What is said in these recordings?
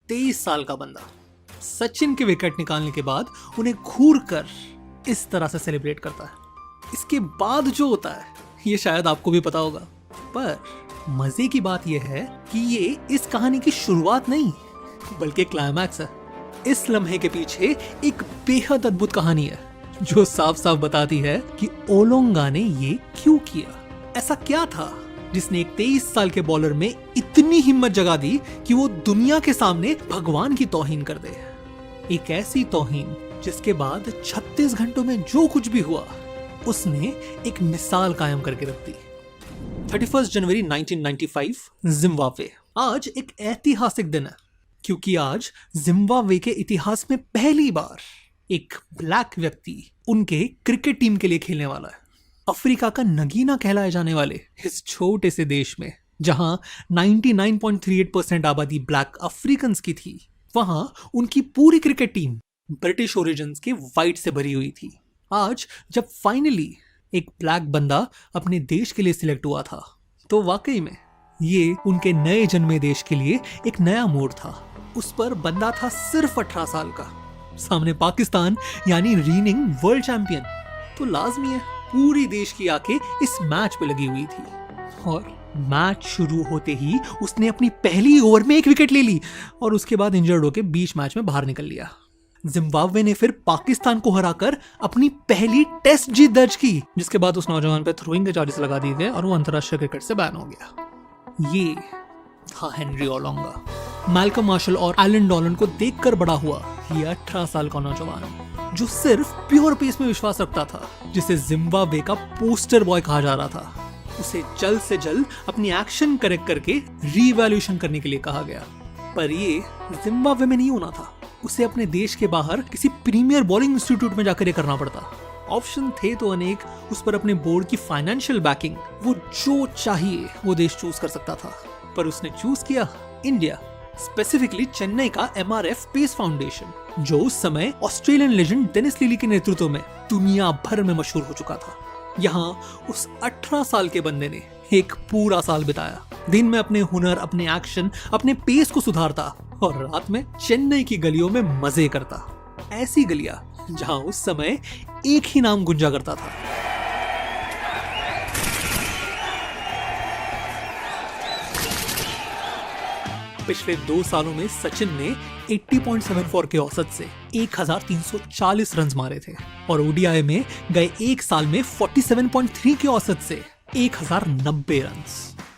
23 साल का बंदा सचिन के विकेट निकालने के बाद उन्हें घूर कर इस तरह से सेलिब्रेट करता है। इसके बाद जो होता है ये शायद आपको भी पता होगा, पर मजे की बात यह है कि ये इस कहानी की शुरुआत नहीं बल्कि क्लाइमैक्स है। इस लम्हे के पीछे एक बेहद अद्भुत कहानी है जो साफ साफ बताती है कि ओलोंगा ने ये क्यों किया। ऐसा क्या था जिसने एक 23 साल के बॉलर में इतनी हिम्मत जगा दी कि वो दुनिया के सामने भगवान की तौहीन कर दे। एक ऐसी तौहीन जिसके बाद 36 घंटों में जो कुछ भी हुआ उसने एक मिसाल कायम करके रख दी। 31 जनवरी 1995 जिम्बाब्वे। आज एक ऐतिहासिक दिन है क्योंकि आज जिम्बाब्वे के इतिहास में पहली बार एक ब्लैक व्यक्ति उनके क्रिकेट टीम के लिए खेलने वाला है। अफ्रीका का नगीना कहलाए जाने वाले इस छोटे से देश में जहां 99.38% आबादी ब्लैक अफ्रीकन्स की थी, वहां उनकी पूरी क्रिकेट टीम ब्रिटिश ओरिजिन्स के वाइट से भरी हुई थी। आज जब फाइनली एक ब्लैक बंदा अपने देश के लिए सिलेक्ट हुआ था तो वाकई में ये उनके नए जन्मे देश के लिए एक नया मोड़ था। उस पर बंदा था सिर्फ 18 साल का, सामने पाकिस्तान यानी रीनिंग वर्ल्ड चैंपियन। तो लाजमी है पूरी देश की आंखें इस मैच पे लगी हुई थी और मैच शुरू होते ही उसने अपनी पहली ओवर में एक विकेट ले ली और उसके बाद इंजर्ड होकर बीच मैच में बाहर निकल लिया। जिम्बाब्वे ने फिर पाकिस्तान को हराकर अपनी पहली टेस्ट जीत दर्ज की, जिसके बाद उस नौजवान पे थ्रोइंग के चार्जेस लगा दिए गए और वो अंतरराष्ट्रीय क्रिकेट से बैन हो गया। ये था हेनरी ओलोंगा। मैल्कम मार्शल और एलन डॉलन को देखकर बड़ा हुआ ये 18 साल का नौजवान जो सिर्फ प्योर पेस में विश्वास रखता था, जिसे जिम्बाब्वे का पोस्टर बॉय कहा जा रहा था। उसे जल्द से जल्द अपनी एक्शन करेक्ट करके रीवैल्यूएशन करने के लिए कहा गया, पर ये जिम्बाब्वे में नहीं होना था। उसे अपने देश के बाहर किसी प्रीमियर बॉलिंग इंस्टीट्यूट में जाकर ये करना पड़ता। ऑप्शन थे तो अनेक, उस पर अपने बोर्ड की फाइनेंशियल बैकिंग, वो जो चाहिए वो देश चूज कर सकता था, पर उसने चूज किया इंडिया, स्पेसिफिकली चेन्नई का MRF पेस फाउंडेशन, जो उस समय ऑस्ट्रेलियन लेजेंड डेनिस लिली के नेतृत्व में दुनिया भर में मशहूर हो चुका था। यहाँ उस 18 साल के बंदे ने एक पूरा साल बिताया, दिन में अपने हुनर, अपने एक्शन, अपने पेस को सुधारता और रात में चेन्नई की गलियों में मजे करता। ऐसी गलियां जहां उस समय एक ही नाम गुंजा करता था, पिछले 2 सालों में सचिन ने 80.74 के औसत से 1340 रन मारे थे और ओडीआई में गए एक साल में 47.3 के औसत से 1090 रन।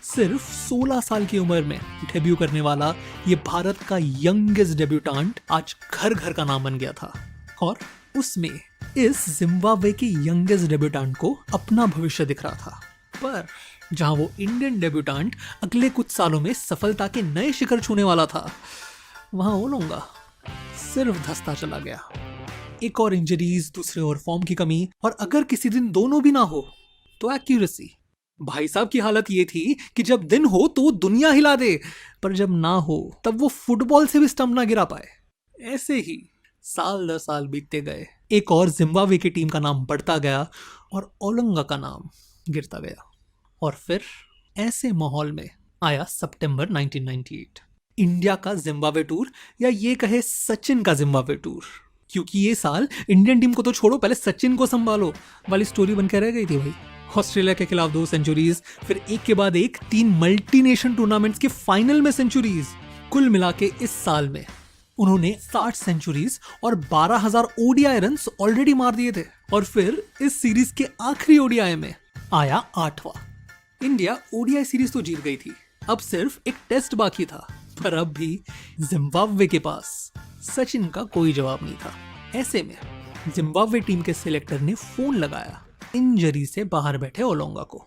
सिर्फ 16 साल की उम्र में डेब्यू करने वाला ये भारत का यंगेस्ट डेब्यूटेंट आज घर घर का नाम बन गया था और उसमें इस जिम्बाब्वे के यंगेस्ट डेब्यूटेंट को अपना भविष्य दिख रहा था। पर जहां वो इंडियन डेब्यूटेंट अगले कुछ सालों में सफलता के नए शिखर छूने वाला था, वहां ओलोंगा सिर्फ धंसता चला गया। एक और इंजरीज, दूसरे और फॉर्म की कमी, और अगर किसी दिन दोनों भी ना हो तो एक्यूरेसी। भाई साहब की हालत ये थी कि जब दिन हो तो वो दुनिया हिला दे, पर जब ना हो तब वो फुटबॉल से भी स्टंप ना गिरा पाए। ऐसे ही साल दर साल बीतते गए, एक और जिम्बाब्वे की टीम का नाम बढ़ता गया और ओलोंगा का नाम गिरता गया। और फिर ऐसे माहौल में आया सितंबर 1998, इंडिया का जिम्बाब्वे टूर, या ये कहे सचिन का जिम्बाब्वे टूर, क्योंकि ये साल इंडियन टीम को तो छोड़ो, पहले सचिन को संभालो वाली स्टोरी बनकर रह गई थी भाई। ऑस्ट्रेलिया के खिलाफ 2 सेंचुरीज, फिर एक के बाद एक 3 मल्टीनेशन टूर्नामेंट्स के फाइनल में सेंचुरीज। कुल मिला के इस साल में उन्होंने 60 सेंचुरीज और 12,000 ओडीआई रन ऑलरेडी मार दिए थे। और फिर इस सीरीज के आखिरी ओडीआई में आया 8वां। इंडिया ओडीआई सीरीज तो जीत गई थी, अब सिर्फ एक टेस्ट बाकी था, पर अब भी जिम्बाब्वे के पास सचिन का कोई जवाब नहीं था। ऐसे में जिम्बाब्वे टीम के सिलेक्टर ने फोन लगाया इंजरी से बाहर बैठे ओलोंगा को।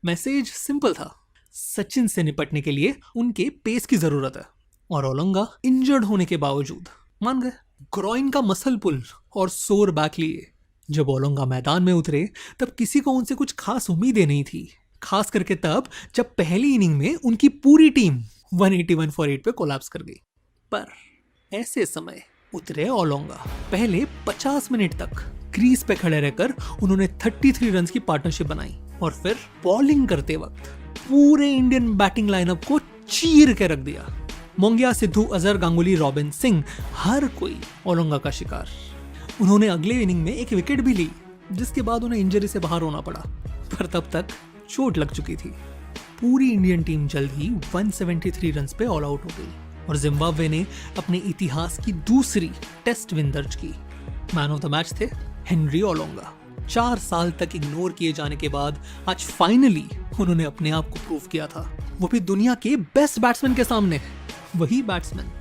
मैसेज सिंपल था, सचिन से निपटने के लिए उनके पेस की जरूरत है, और ओलोंगा इंजर्ड होने के बावजूद मान गए। ग्रॉइन का मसल पुल और सोर बैक लिए जब ओलोंगा मैदान में उतरे तब किसी को उनसे कुछ खास उम्मीदें नहीं थी, खास करके तब जब पहली इनिंग में उनकी पूरी टीम 181 फॉर 8 पे कोलैप्स कर गई। पर ऐसे समय उतरे ओलोंगा। पहले 50 मिनट तक क्रीज पे खड़े रहकर उन्होंने 33 रन की पार्टनरशिप बनाई और फिर बॉलिंग करते वक्त पूरे इंडियन बैटिंग लाइनअप को चीर के रख दिया। मोंगिया, सिद्धू, अजहर, गांगुली, रॉबिन, सिंह, हर कोई ओलोंगा का शिकार। उन्होंने अगले इनिंग में एक विकेट भी ली, जिसके बाद उन्हें इंजरी से बाहर होना पड़ा, पर तब तक चोट लग चुकी थी। पूरी इंडियन टीम जल्द ही 173 रन्स पे ऑल आउट हो गई और जिम्बाब्वे ने अपने इतिहास की दूसरी टेस्ट विन दर्ज की। मैन ऑफ द मैच थे हेनरी ओलोंगा। 4 साल तक इग्नोर किए जाने के बाद आज फाइनली उन्होंने अपने आप को प्रूव किया था, वो भी दुनिया के बेस्ट बैट्समैन के सामने। वही बैट्समैन,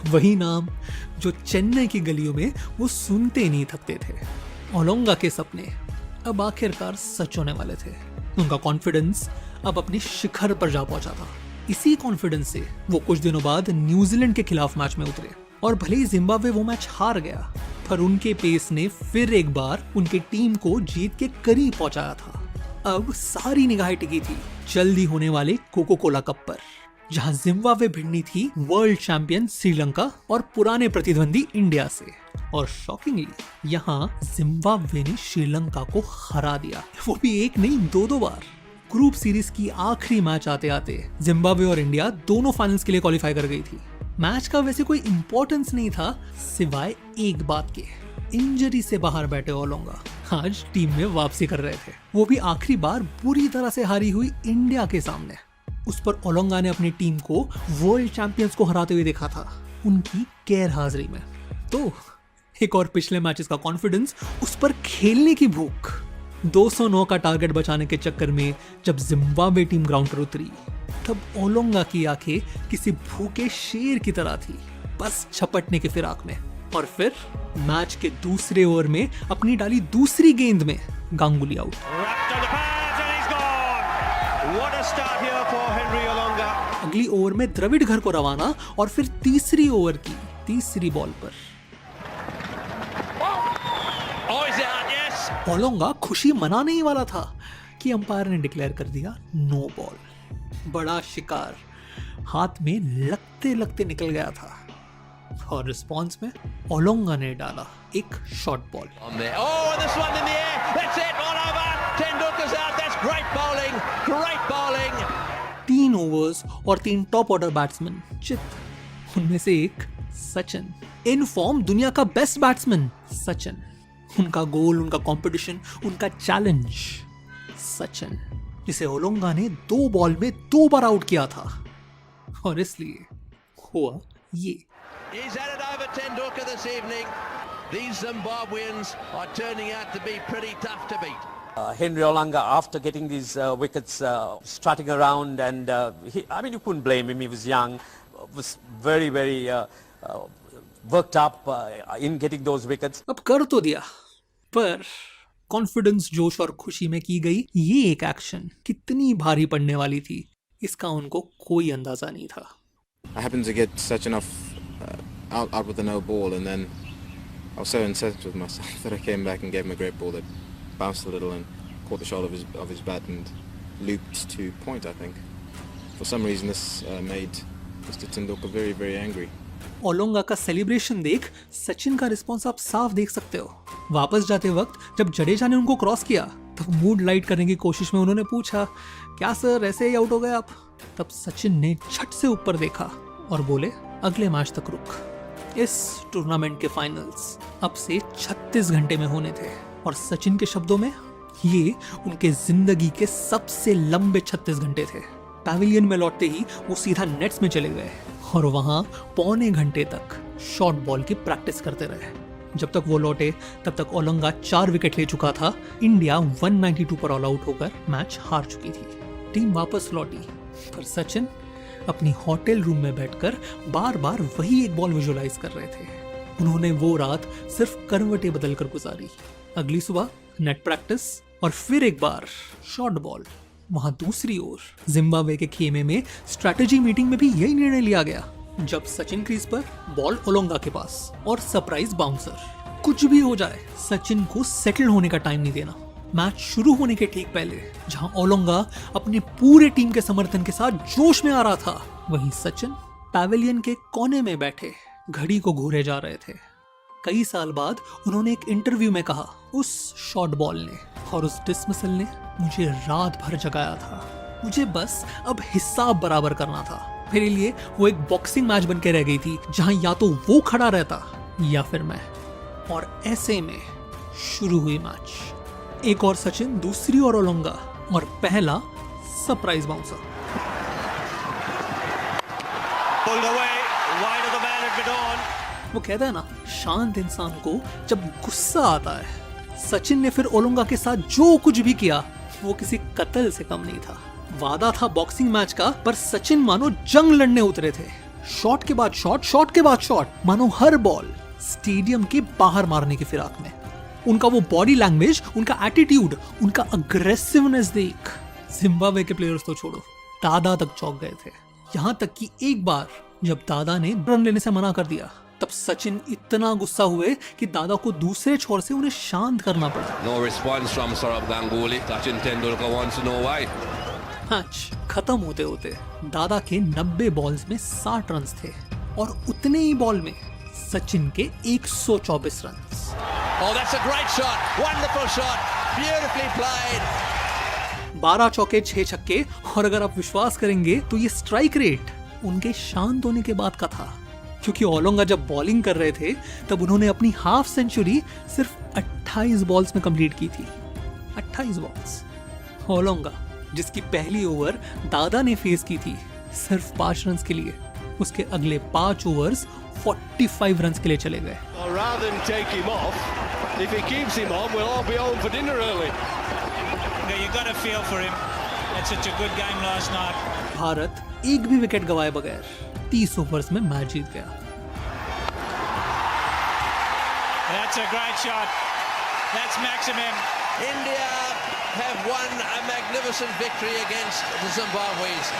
वही नाम जो चेन्नई की गलियों में वो सुनते नहीं थकते थे। ओलोंगा के सपने अब आखिरकार सच होने वाले थे। उनका कॉन्फिडेंस अब अपने शिखर पर जा पहुंचा था। इसी कॉन्फिडेंस से वो कुछ दिनों बाद न्यूजीलैंड के खिलाफ मैच में उतरे और भले ही जिम्बाब्वे वो मैच हार गया, पर उनके पेस ने फिर एक बार उनकी टीम को जीत के करीब पहुंचाया था। अब सारी निगाहें टिकी थी जल्दी होने वाले कोको कोला कप पर, जहां जिम्बाब्वे भिड़नी थी वर्ल्ड चैंपियन श्रीलंका और पुराने प्रतिद्वंदी इंडिया से। और शॉकिंगली यहाँ जिम्बाब्वे ने श्रीलंका को हरा दिया, वो भी एक नहीं 2 बार। ग्रुप सीरीज की आखिरी मैच आते आते जिम्बाब्वे और इंडिया दोनों फाइनल्स के लिए क्वालिफाई कर गई थी। मैच का वैसे कोई इंपॉर्टेंस नहीं था सिवाय एक बात के, इंजरी से बाहर बैठे ओलोंगा आज टीम में वापसी कर रहे थे, वो भी आखिरी बार बुरी तरह से हारी हुई इंडिया के सामने। उस पर ओलोंगा ने अपनी टीम को वर्ल्ड चैंपियंस को हराते हुए देखा था उनकी गैर हाजिरी में। तो एक और पिछले मैचेस का कॉन्फिडेंस, उस पर खेलने की भूख। 209 का टारगेट बचाने के चक्कर में जब जिम्बाब्वे टीम ग्राउंड पर उतरी, तब ओलोंगा की आंखें किसी भूखे शेर की तरह थी, बस झपटने की फिराक में। और फिर मैच के दूसरे ओवर में अपनी डाली दूसरी गेंद में गांगुली आउट। अगली ओवर में द्रविड़ घर को रवाना और फिर तीसरी ओवर की तीसरी बॉल पर ओलोंगा खुशी मनाने ही वाला था कि अंपायर ने डिक्लेयर कर दिया नो बॉल। बड़ा शिकार हाथ में लगते लगते निकल गया था और रिस्पॉन्स में ओलोंगा ने डाला एक शॉर्ट बॉल। 3 ओवर्स और 3 टॉप ऑर्डर बैट्समैन चित, उनमें से एक सचिन, इन फॉर्म दुनिया का बेस्ट बैट्समैन सचिन, उनका गोल, उनका कंपटीशन, उनका चैलेंज सचिन, जिसे ओलोंगा ने 2 बॉल में 2 बार आउट किया था। और इसलिए हुआ ये। He's headed over Tendulkar this evening. These Zimbabweans are turning out to be pretty tough to beat. Henry Olanga, after getting these wickets, strutting around, and you couldn't blame him. He was young, was very, very worked up in getting those wickets. अब कर तो दिया, पर confidence, जोश और खुशी में की गई ये एक एक्शन कितनी भारी पड़ने वाली थी, इसका उनको कोई अंदाजा नहीं था। I happened to get Sachin off out with a no ball, and then I was so incensed with myself that I came back and gave him a great ball that bounced a little and caught the shoulder of his bat and looped to point, I think. For some reason this made Mr. Tendulkar very, very angry. Olonga का celebration देख सचिन का response आप साफ देख सकते हो। वापस जाते वक्त जब जडेजा ने उनको क्रॉस किया, तब मूड लाइट करने की कोशिश में उन्होंने पूछा, क्या सर ऐसे ही आउट हो गए आप? तब सचिन ने झट से ऊपर देखा और बोले, अगले मैच तक रुक। इस टूर्नामेंट के फाइनल्स अब से 36 घंटे में होने थे और सचिन के शब्दों में ये उनके जिंदगी के सबसे लंबे 36 घंटे थे। पैविलियन में लौटते ही वो सीधा नेट्स में चले गए और वहां पौने घंटे तक शॉर्ट बॉल की प्रैक्टिस करते रहे। जब तक वो लौटे तब तक ओलोंगा 4 विकेट ले चुका था। इंडिया 192 पर ऑल आउट होकर मैच हार चुकी थी। टीम वापस लौटी, पर सचिन अपनी होटल रूम में बैठकर बार बार वही एक बॉल विजुअलाइज कर रहे थे। उन्होंने वो रात सिर्फ करवटें बदलकर गुजारी। अगली सुबह नेट प्रैक्टिस और फिर एक बार शॉर्ट बॉल। वहां दूसरी ओर जिम्बाब्वे के खेमे में स्ट्रैटेजी मीटिंग में भी यही निर्णय लिया गया। जब सचिन क्रीज पर, बॉल ओलोंगा के पास और सरप्राइज बाउंसर। कुछ भी हो जाए, सचिन को सेटल होने का टाइम नहीं देना। मैच शुरू होने के ठीक पहले जहां ओलोंगा अपने पूरे टीम के समर्थन के साथ जोश में आ रहा था, वहीं सचिन पैविलियन के कोने में बैठे घड़ी को घूरे जा रहे थे। कई साल बाद उन्होंने एक इंटरव्यू में कहा, उस शॉर्ट बॉल ने और उस डिसमिसल ने मुझे रात भर जगाया था। मुझे बस अब हिसाब बराबर करना था। मेरे लिए वो एक बॉक्सिंग मैच बन के रह गई थी जहां या तो वो खड़ा रहता या फिर मैं। और ऐसे में शुरू हुई मैच। एक और सचिन, दूसरी और ओलोंगा, और पहला सरप्राइज बाउंसर। वो कहता है ना, शांत इंसान को जब गुस्सा आता है। सचिन ने फिर ओलोंगा के साथ जो कुछ भी किया वो किसी कत्ल से कम नहीं था। वादा था बॉक्सिंग मैच का, पर सचिन मानो जंग लड़ने उतरे थे। शॉट के बाद शॉट, शॉट के बाद शॉट, मानो हर बॉल स्टेडियम के बाहर मारने की फिराक में। उनका वो बॉडी लैंग्वेज, उनका एटीट्यूड, उनका अग्रेसिवनेस देख जिम्बाब्वे के प्लेयर्स तो छोड़ो, दादा तक चौंक गए थे। यहां तक कि एक बार जब दादा ने रन लेने से मना कर दिया, तब सचिन इतना गुस्सा हुए कि दादा को दूसरे छोर से उन्हें शांत करना पड़ा। No response from Saurabh Ganguly. Sachin Tendulkar wants to know why. Match खत्म होते होते दादा के 90 बॉल्स में 60 रन थे और उतने ही बॉल में सचिन के 124 run. Oh, that's a great shot. Wonderful shot. Beautifully played. 12 चौके 6 छक्के, और अगर आप विश्वास करेंगे तो ये स्ट्राइक रेट उनके शांत होने के बाद का था, क्योंकि ओलोंगा जब बॉलिंग कर रहे थे तब उन्होंने अपनी हाफ सेंचुरी सिर्फ 28 बॉल्स में कंप्लीट की थी। 28 बॉल्स। ओलोंगा, जिसकी पहली ओवर दादा ने फेस की थी सिर्फ 5 रन के लिए, उसके अगले 5 ओवर्स 45 रन के लिए चले गए। Rather than take him off, if he keeps him on, we'll all be home for dinner early. You got a feel for him. That's such a good game last night. Bharat एक भी wicket गवाए बगैर 30 overs में match जीत गया। That's a great shot. That's maximum. India have won a magnificent victory against the Zimbabweans.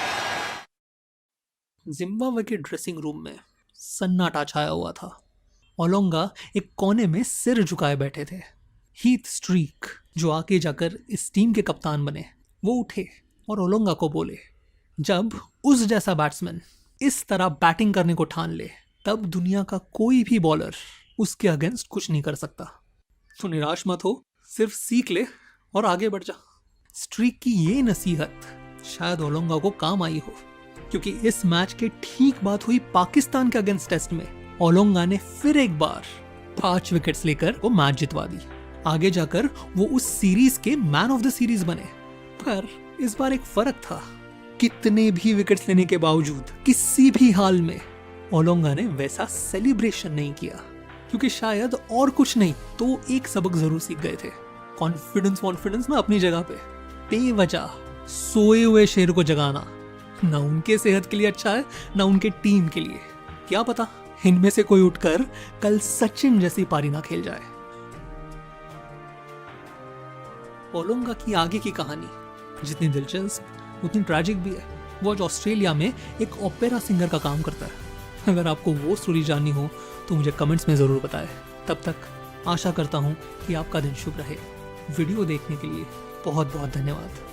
Zimbabwe के dressing room में सन्नाटा छाया हुआ था। ओलोंगा एक कोने में सिर झुकाए बैठे थे। हीथ स्ट्रीक, जो आगे जाकर इस टीम के कप्तान बने, वो उठे और ओलोंगा को बोले, जब उस जैसा बैट्समैन इस तरह बैटिंग करने को ठान ले, तब दुनिया का कोई भी बॉलर उसके अगेंस्ट कुछ नहीं कर सकता। तो निराश मत हो, सिर्फ सीख ले और आगे बढ़ जा। स्ट्रीक की ये नसीहत शायद ओलोंगा को काम आई हो, क्योंकि इस मैच के ठीक बाद हुई पाकिस्तान के अगेंस्ट टेस्ट में ओलोंगा ने फिर एक बार 5 विकेट्स लेकर वो मैच जितवा दी। आगे जाकर वो उस सीरीज के मैन ऑफ द सीरीज बने। पर इस बार एक फर्क था, कितने भी विकेट्स लेने के बावजूद किसी भी हाल में ओलोंगा ने वैसा सेलिब्रेशन नहीं किया, क्योंकि शायद और कुछ नहीं तो एक सबक जरूर सीख गए थे। कॉन्फिडेंस ना अपनी जगह पे, बेवजह सोए हुए शेर को जगाना ना उनके सेहत के लिए अच्छा है ना उनके टीम के लिए। क्या पता इनमें से कोई उठकर कल सचिन जैसी पारी ना खेल जाए। ओलोंगा की आगे की कहानी जितनी दिलचस्प उतनी ट्रैजिक भी है। वो आज ऑस्ट्रेलिया में एक ओपेरा सिंगर का काम करता है। अगर आपको वो स्टोरी जाननी हो तो मुझे कमेंट्स में ज़रूर बताएं। तब तक आशा करता हूँ कि आपका दिन शुभ रहे। वीडियो देखने के लिए बहुत बहुत धन्यवाद।